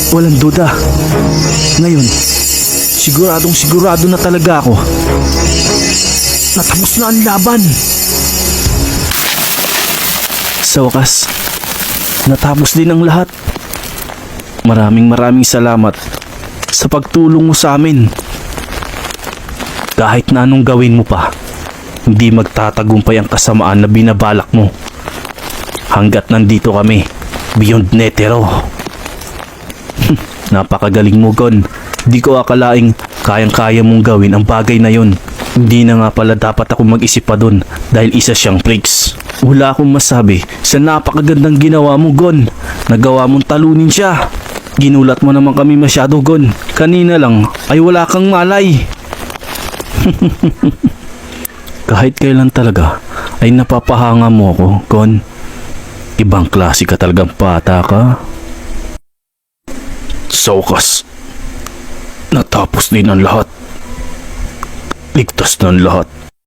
Walang duda. Ngayon, sigurado na talaga ako. Natapos na ang laban. Sa wakas, natapos din ang lahat. Maraming salamat sa pagtulong mo sa amin. Kahit na anong gawin mo pa, hindi magtatagumpay ang kasamaan na binabalak mo. Hanggat nandito kami, beyond Netero. Napakagaling mo, Gon. Di ko akalaing kayang-kaya mong gawin ang bagay na yon. Hindi na nga pala dapat ako mag-isip pa dun dahil isa siyang freaks. Wala akong masabi sa napakagandang ginawa mo, Gon. Nagawa mong talunin siya. Ginulat mo naman kami masyado, Gon. Kanina lang ay wala kang malay. Kahit kailan talaga ay napapahanga mo ako, Gon. Ibang klase ka talagang bata ka. Sa wakas, natapos din ang lahat. Ligtas na ang lahat.